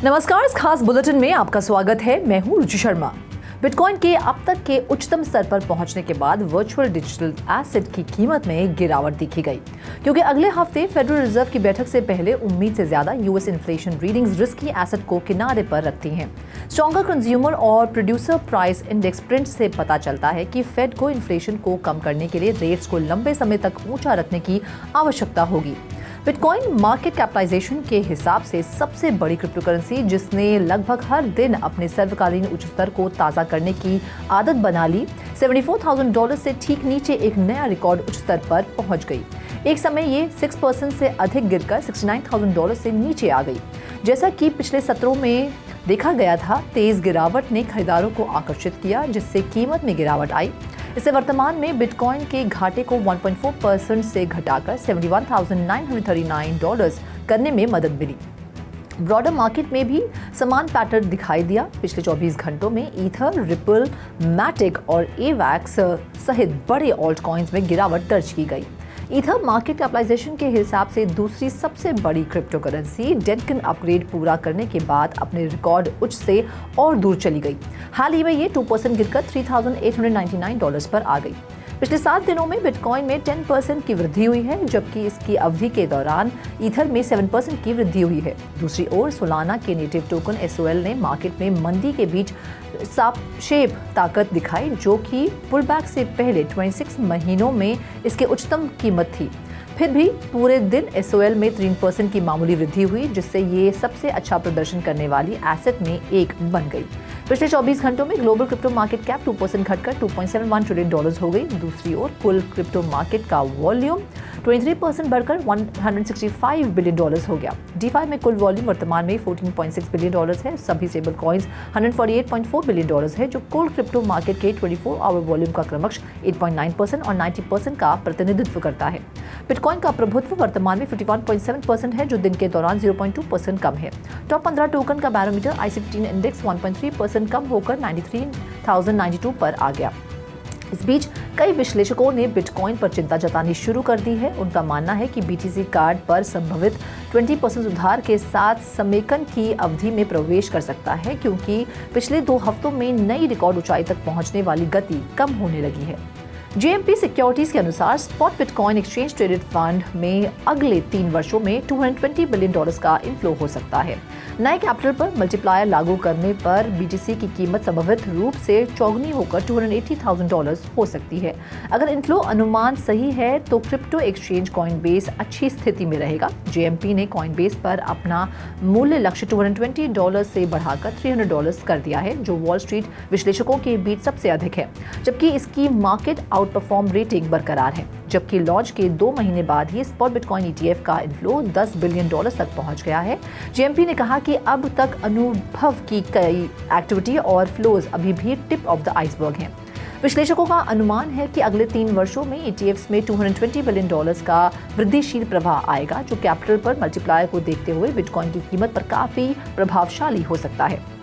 नमस्कार, इस खास बुलेटिन में आपका स्वागत है। मैं हूं रुचि शर्मा। बिटकॉइन के अब तक के उच्चतम स्तर पर पहुंचने के बाद वर्चुअल डिजिटल एसेट की कीमत में गिरावट देखी गई, क्योंकि अगले हफ्ते फेडरल रिजर्व की बैठक से पहले उम्मीद से ज्यादा US inflation readings risky asset को किनारे पर रखती हैं। स्ट्रॉन्गर कंज्यूमर और प्रोड्यूसर प्राइस इंडेक्स प्रिंट से पता चलता है कि फेड को इन्फ्लेशन को कम करने के लिए रेट्स को लंबे समय तक ऊंचा रखने की आवश्यकता होगी। बिटकॉइन मार्केट कैपिटलाइजेशन के हिसाब से सबसे बड़ी क्रिप्टो करेंसी, जिसने लगभग हर दिन अपने सर्वकालीन उच्च स्तर को ताज़ा करने की आदत बना ली, $74,000 से ठीक नीचे एक नया रिकॉर्ड उच्च स्तर पर पहुंच गई। एक समय ये 6% से अधिक गिरकर $69,000 से नीचे आ गई। जैसा कि पिछले सत्रों में देखा गया था, तेज गिरावट ने खरीदारों को आकर्षित किया, जिससे कीमत में गिरावट आई। इससे वर्तमान में बिटकॉइन के घाटे को 1.4% से घटाकर $71,939 करने में मदद मिली। ब्रॉडर मार्केट में भी समान पैटर्न दिखाई दिया। पिछले 24 घंटों में ईथर, रिपल, मैटिक और एवैक्स सहित बड़े ऑल्ट कॉइन्स में गिरावट दर्ज की गई। ईथर मार्केट कैपिटलाइजेशन के हिसाब से दूसरी सबसे बड़ी क्रिप्टो करेंसी डेडकिन अपग्रेड पूरा करने के बाद अपने रिकॉर्ड उच्च से और दूर चली गई। हाल ही में ये 2% गिरकर $3,899 पर आ गई। पिछले 7 दिनों में बिटकॉइन में 10% की वृद्धि हुई है, जबकि इसकी अवधि के दौरान ईथर में 7% की वृद्धि हुई है। दूसरी ओर सोलाना के नेटिव टोकन SOL ने मार्केट में मंदी के बीच सापेक्ष ताकत दिखाई, जो कि पुलबैक से पहले 26 महीनों में इसके उच्चतम कीमत थी। फिर भी पूरे दिन SOL में 3% की मामूली वृद्धि हुई, जिससे ये सबसे अच्छा प्रदर्शन करने वाली एसेट में एक बन गई। पिछले 24 घंटों में ग्लोबल क्रिप्टो मार्केट कैप 2% घटकर $2.71 ट्रिलियन हो गई। दूसरी ओर कुल क्रिप्टो मार्केट का वॉल्यूम 23% बढ़कर $165 बिलियन हो गया। DeFi में कुल वॉल्यूम वर्तमान में $14.6 बिलियन है। सभी स्टेबल कॉइन्स $148.4 बिलियन है, जो कुल क्रिप्टो मार्केट के 24 आवर वॉल्यूम का क्रमश 8.9% और 90% का प्रतिनिधित्व करता है। बिटकॉइन का प्रभुत्व वर्तमान में 51.7% है, जो दिन के दौरान 0.2% कम है। टॉप 15 टोकन का बैरोमीटर IC15 इंडेक्स 1.3% कम होकर 93,092 पर आ गया। इस बीच कई विश्लेषकों ने बिटकॉइन पर चिंता जतानी शुरू कर दी है। उनका मानना है कि BTC कार्ड पर संभवित 20% सुधार के साथ समेकन की अवधि में प्रवेश कर सकता है, क्योंकि पिछले 2 हफ्तों में नई रिकॉर्ड ऊंचाई तक पहुंचने वाली गति कम होने लगी है। JMP सिक्योरिटीज के अनुसार spot bitcoin exchange traded fund में अगले 3 वर्षों में $220 बिलियन का इनफ्लो हो सकता है। नए कैपिटल पर मल्टीप्लायर लागू करने पर BTC की कीमत संभवित रूप से चौगुनी होकर $280,000 हो सकती है। अगर इनफ्लो अनुमान सही है तो क्रिप्टो एक्सचेंज कॉइनबेस अच्छी स्थिति में रहेगा। JMP ने कॉइनबेस पर अपना मूल्य लक्ष्य $220 से बढ़ाकर $300 कर दिया है, जो वॉल स्ट्रीट विश्लेषकों के बीच सबसे अधिक है, जबकि इसकी मार्केट आउटपरफॉर्म रेटिंग बरकरार है। जबकि लॉन्च के 2 महीने बाद ही स्पॉट बिटकॉइन ETF का इनफ्लो $10 बिलियन तक पहुंच गया है। JMP ने कहा कि अब तक अनुभव की कई एक्टिविटी और फ्लोज अभी भी टिप ऑफ द आइसबर्ग हैं। विश्लेषकों का अनुमान है कि अगले 3 वर्षों में ETFs में $220 बिलियन का वृद्धिशील प्रवाह आएगा, जो कैपिटल पर मल्टीप्लायर को देखते हुए बिटकॉइन की कीमत पर काफी प्रभावशाली हो सकता है।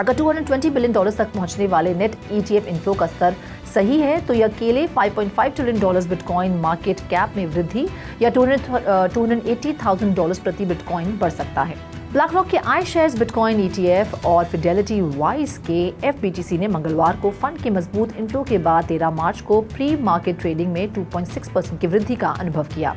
अगर $220 बिलियन तक पहुंचने वाले नेट ETF इनफ्लो का स्तर सही है, तो यह अकेले $5.5 ट्रिलियन बिटकॉइन मार्केट कैप में वृद्धि या $280,000 प्रति बिटकॉइन बढ़ सकता है। ब्लैकरॉक के iShares बिटकॉइन ETF और फिडेलिटी वाइज के FBTC ने मंगलवार को फंड के मजबूत इनफ्लो के बाद 13 मार्च को प्री मार्केट ट्रेडिंग में 2.6% की वृद्धि का अनुभव किया।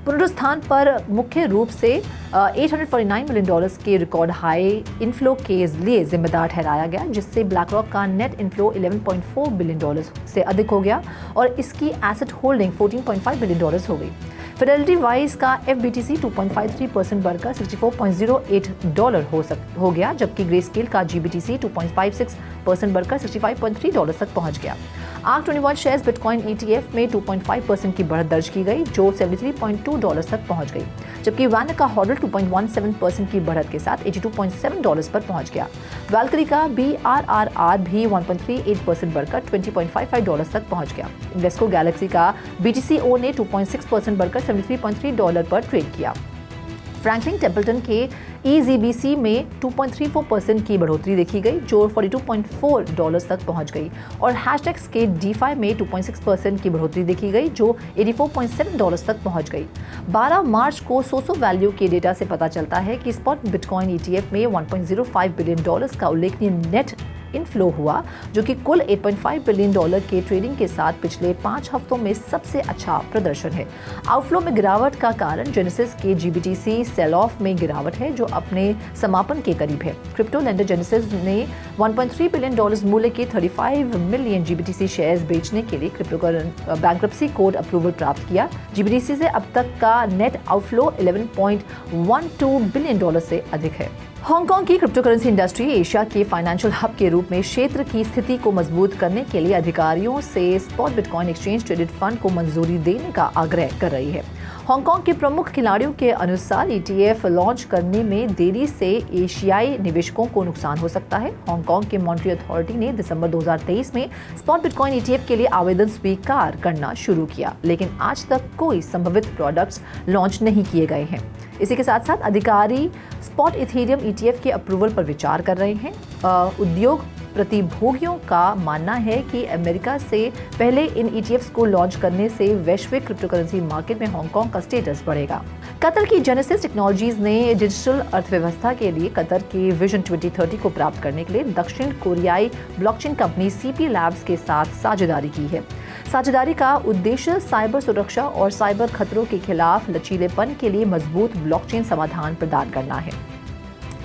पुनरुत्थान पर मुख्य रूप से $849 मिलियन के रिकॉर्ड हाई इनफ्लो के लिए जिम्मेदार ठहराया गया, जिससे ब्लैकरॉक का नेट इनफ्लो $11.4 बिलियन से अधिक हो गया और इसकी एसेट होल्डिंग $14.5 बिलियन हो गई। फिडेलिटी वाइज का FBTC 2.53% बढ़कर $64.08 हो गया, जबकि ग्रेस्केल का GBTC 2.56% बढ़कर $65.3 तक पहुंच गया। ARK 21 शेयर्स बिटकॉइन ETF में 2.5% की बढ़त दर्ज की गई, जो $73.2 तक पहुंच गई, जबकि वाना का हॉडल 2.17% की बढ़त के साथ $82.7 पर पहुंच गया। वैल्क्री का BRRR भी 1.38% बढ़कर $20.55 तक पहुंच गया। इन्वेस्को गैलेक्सी का BTCO ने 2.6% बढ़कर $73.3 पर ट्रेड किया। फ्रैंकलिन टेम्पल्टन के EZBC में 2.34% की बढ़ोतरी देखी गई, जो $42.4 तक पहुंच गई, और हैशटैग्स के DeFi में 2.6% की बढ़ोतरी देखी गई, जो $84.7 तक पहुंच गई। 12 मार्च को सोसो वैल्यू के डेटा से पता चलता है कि स्पॉट बिटकॉइन ETF में $1.05 बिलियन का उल्लेखनीय नेट इनफ्लो हुआ, जो कि कुल $8.5 बिलियन के ट्रेडिंग के साथ पिछले 5 हफ्तों में सबसे अच्छा प्रदर्शन है। आउटफ्लो में गिरावट का कारण जेनेसिस के GBTC सेल ऑफ में गिरावट है, जो अपने समापन के करीब है। क्रिप्टो लेंडर जेनेसिस ने $1.3 बिलियन मूल्य के 35 मिलियन GBTC शेयर्स बेचने के लिए क्रिप्टो बैंक्रप्सी कोड अप्रूवल प्राप्त किया। GBTC से अब तक का नेट आउटफ्लो $11.12 बिलियन से अधिक है। हांगकांग की क्रिप्टोकरेंसी इंडस्ट्री एशिया के फाइनेंशियल हब के रूप में क्षेत्र की स्थिति को मजबूत करने के लिए अधिकारियों से spot bitcoin exchange traded fund को मंजूरी देने का आग्रह कर रही है। हांगकांग के प्रमुख खिलाड़ियों के अनुसार ETF लॉन्च करने में देरी से एशियाई निवेशकों को नुकसान हो सकता है। हांगकांग के मॉनेटरी अथॉरिटी ने दिसंबर 2023 में स्पॉट बिटकॉइन ETF के लिए आवेदन स्वीकार करना शुरू किया, लेकिन आज तक कोई संभावित प्रोडक्ट्स लॉन्च नहीं किए गए हैं। इसी के साथ साथ अधिकारी स्पॉट इथेरियम ETF के अप्रूवल पर विचार कर रहे हैं। उद्योग प्रतिभोगियों का मानना है कि अमेरिका से पहले इन ETFs को लॉन्च करने से वैश्विक क्रिप्टोकरेंसी मार्केट में हांगकांग का स्टेटस बढ़ेगा। कतर की जेनेसिस टेक्नोलॉजीज ने डिजिटल अर्थव्यवस्था के लिए कतर के विजन 2030 को प्राप्त करने के लिए दक्षिण कोरियाई ब्लॉकचेन कंपनी CP लैब्स के साथ साझेदारी की है। साझेदारी का उद्देश्य साइबर सुरक्षा और साइबर खतरों के खिलाफ लचीलेपन के लिए मजबूत ब्लॉकचेन समाधान प्रदान करना है।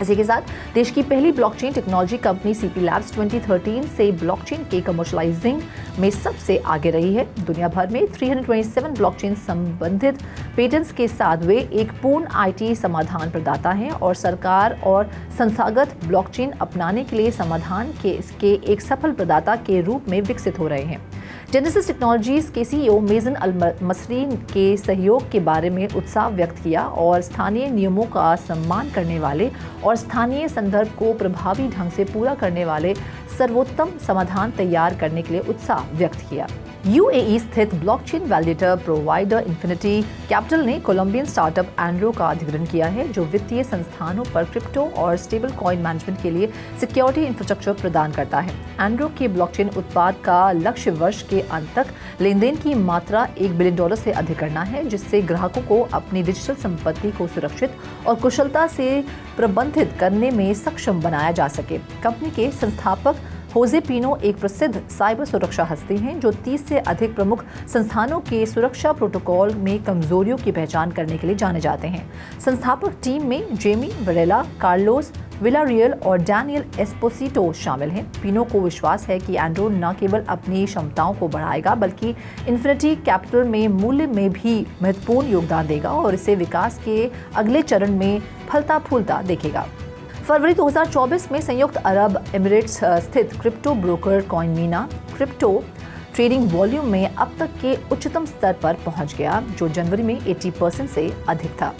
इसी के साथ देश की पहली blockchain technology company CP labs 2013 से ब्लॉकचेन के कमर्शलाइजिंग में सबसे आगे रही है। दुनिया भर में 327 ब्लॉकचेन संबंधित पेटेंट्स के साथ वे एक पूर्ण IT समाधान प्रदाता हैं और सरकार और संस्थागत ब्लॉकचेन अपनाने के लिए समाधान के इसके एक सफल प्रदाता के रूप में विकसित हो रहे हैं। जेनेसिस टेक्नोलॉजीज के CEO मेजन अल-मसरी के सहयोग के बारे में उत्साह व्यक्त किया और स्थानीय नियमों का सम्मान करने वाले और स्थानीय संदर्भ को प्रभावी ढंग से पूरा करने वाले सर्वोत्तम समाधान तैयार करने के लिए उत्साह व्यक्त किया। UAE स्थित blockchain validator provider infinity capital ने कोलंबियन स्टार्टअप एंड्रो का अधिग्रहण किया है, जो वित्तीय संस्थानों पर क्रिप्टो और स्टेबल कॉइन मैनेजमेंट के लिए सिक्योरिटी इंफ्रास्ट्रक्चर प्रदान करता है। एंड्रो के ब्लॉकचेन उत्पाद का लक्ष्य वर्ष के अंत तक लेनदेन की मात्रा $1 बिलियन से अधिक करना है, जिससे ग्राहकों को अपनी डिजिटल संपत्ति को सुरक्षित और कुशलता से प्रबंधित करने में सक्षम बनाया जा सके। कंपनी के संस्थापक होजे पिनो एक प्रसिद्ध साइबर सुरक्षा हस्ती हैं, जो 30 से अधिक प्रमुख संस्थानों के सुरक्षा प्रोटोकॉल में कमजोरियों की पहचान करने के लिए जाने जाते हैं। संस्थापक टीम में जेमी वरेला, कार्लोस विलारियल और डैनियल एस्पोसिटो शामिल हैं। पिनो को विश्वास है कि एंड्रो न केवल अपनी क्षमताओं को बढ़ाएगा, बल्कि इन्फिनिटी कैपिटल में मूल्य में भी महत्वपूर्ण योगदान देगा और इसे विकास के अगले चरण में फलता फूलता देखेगा। फरवरी 2024 में संयुक्त अरब एमिरेट्स स्थित crypto broker CoinMENA crypto trading volume में अब तक के उच्चतम स्तर पर पहुंच गया, जो जनवरी में 80% से अधिक था।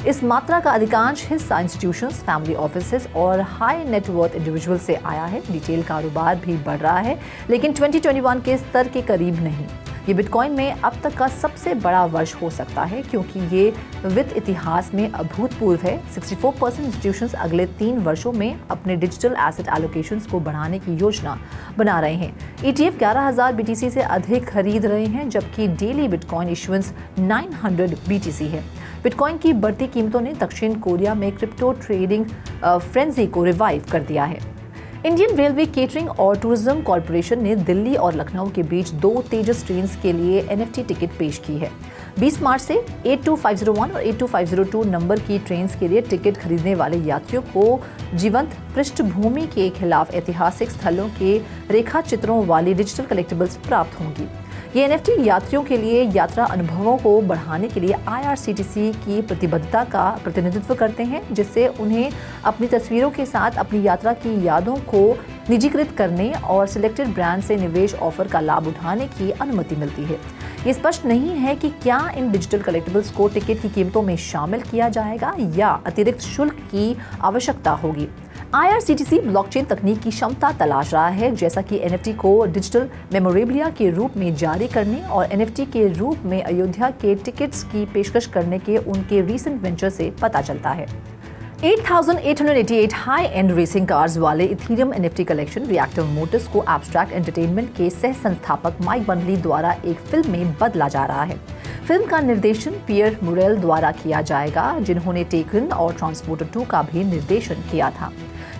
इस मात्रा का अधिकांश हिस्सा इंस्टीट्यूशंस, फैमिली ऑफिसेज और हाई नेटवर्थ इंडिविजुअल से आया है। रिटेल कारोबार भी बढ़ रहा है, लेकिन 2021 के स्तर के करीब नहीं। ये बिटकॉइन में अब तक का सबसे बड़ा वर्ष हो सकता है, क्योंकि ये वित्त इतिहास में अभूतपूर्व है। 64% इंस्टीट्यूशंस अगले 3 वर्षों में अपने डिजिटल एसेट एलोकेशंस को बढ़ाने की योजना बना रहे हैं। ETF 11,000 BTC से अधिक खरीद रहे हैं, जबकि डेली बिटकॉइन इशुएंस 900 BTC है। बिटकॉइन की बढ़ती कीमतों ने दक्षिण कोरिया में क्रिप्टो ट्रेडिंग फ्रेंजी को रिवाइव कर दिया है। इंडियन रेलवे केटरिंग और टूरिज्म कॉरपोरेशन ने दिल्ली और लखनऊ के बीच 2 तेजस ट्रेन के लिए NFT टिकट पेश की है। 20 मार्च से 82501 और 82502 नंबर की ट्रेन के लिए टिकट खरीदने वाले यात्रियों को जीवंत पृष्ठभूमि के खिलाफ ऐतिहासिक स्थलों के रेखा चित्रों वाली डिजिटल कलेक्टिबल्स प्राप्त होंगी। ये NFT यात्रियों के लिए यात्रा अनुभवों को बढ़ाने के लिए IRCTC की प्रतिबद्धता का प्रतिनिधित्व करते हैं, जिससे उन्हें अपनी तस्वीरों के साथ अपनी यात्रा की यादों को निजीकृत करने और सिलेक्टेड ब्रांड से निवेश ऑफर का लाभ उठाने की अनुमति मिलती है। ये स्पष्ट नहीं है कि क्या इन डिजिटल कलेक्टिबल्स को टिकट की कीमतों में शामिल किया जाएगा या अतिरिक्त शुल्क की आवश्यकता होगी। IRCTC ब्लॉकचेन तकनीक की क्षमता तलाश रहा है, जैसा कि NFT को डिजिटल मेमोरेबिलिया के रूप में जारी करने और NFT के रूप में अयोध्या के टिकट्स की पेशकश करने के उनके रीसेंट वेंचर से पता चलता है। 8,888 हाई एंड रेसिंग कार्स वाले Ethereum NFT collection reactor Motors को एब्स्ट्रैक्ट एंटरटेनमेंट के सह संस्थापक माइक बंडली द्वारा एक फिल्म में बदला जा रहा है। फिल्म का निर्देशन पियर मुरेल द्वारा किया जाएगा, जिन्होंने टेकन और ट्रांसपोर्टर 2 का भी निर्देशन किया था।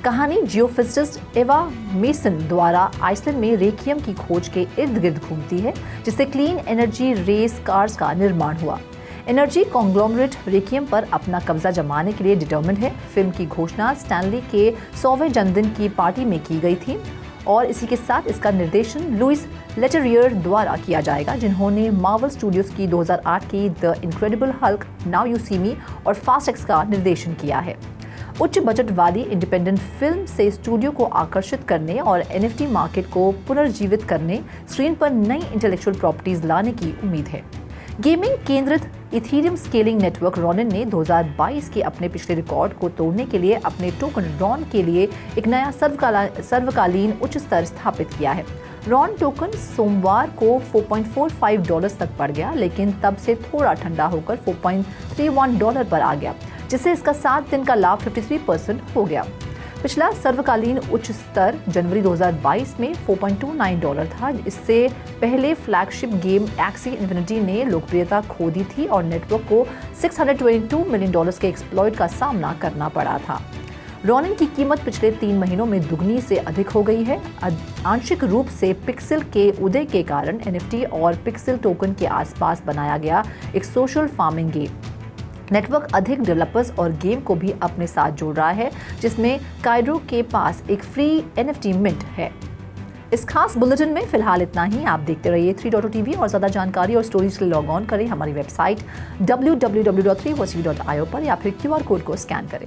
कहानी जियोफिजिसिस्ट एवा मेसन द्वारा आइसलैंड में रेकियम की खोज के इर्द गिर्द घूमती है, जिससे क्लीन एनर्जी रेस कार्स का निर्माण हुआ। एनर्जी कॉन्ग्लोमरेट रेकियम पर अपना कब्जा जमाने के लिए डिटर्मिन्ड है। फिल्म की घोषणा स्टैनली के 100वें जन्मदिन की पार्टी में की गई थी और इसी के साथ इसका निर्देशन लुइस लेटेरियर द्वारा किया जाएगा, जिन्होंने मार्वल स्टूडियोज की 2008 की the incredible Hulk, now you see me और फास्ट एक्स का निर्देशन किया है। उच्च बजट वाली इंडिपेंडेंट फिल्म से स्टूडियो को आकर्षित करने और NFT मार्केट को पुनर्जीवित करने, स्क्रीन पर नई इंटेलेक्चुअल प्रॉपर्टीज लाने की उम्मीद है। गेमिंग केंद्रित इथीरियम स्केलिंग नेटवर्क रॉनिन ने 2022 के अपने पिछले रिकॉर्ड को तोड़ने के लिए अपने टोकन रॉन के लिए एक नया सर्वकालीन उच्च स्तर स्थापित किया है। रॉन टोकन सोमवार को $4.45 तक बढ़ गया, लेकिन तब से थोड़ा ठंडा होकर $4.31 पर आ गया, जिससे इसका 7 दिन का लाभ 53% हो गया। पिछला सर्वकालीन उच्च स्तर जनवरी 2022 में $4.29 था। इससे पहले फ्लैगशिप गेम एक्सी इन्फिनिटी ने लोकप्रियता खो दी थी और नेटवर्क को $622 मिलियन के एक्सप्लॉइट का सामना करना पड़ा था। रॉनिन की कीमत पिछले 3 महीनों में दुगनी से अधिक हो गई है, आंशिक रूप से पिक्सेल के उदय के कारण। NFT और पिक्सेल टोकन के आसपास बनाया गया एक सोशल फार्मिंग गेम नेटवर्क अधिक डेवलपर्स और गेम को भी अपने साथ जोड़ रहा है, जिसमें काइड्रो के पास एक फ्री NFT मिंट है। इस खास बुलेटिन में फिलहाल इतना ही। आप देखते रहिए 3.0 TV और ज़्यादा जानकारी और स्टोरीज के लिए लॉग ऑन करें हमारी वेबसाइट www.3hotv.io पर या फिर QR कोड को स्कैन करें।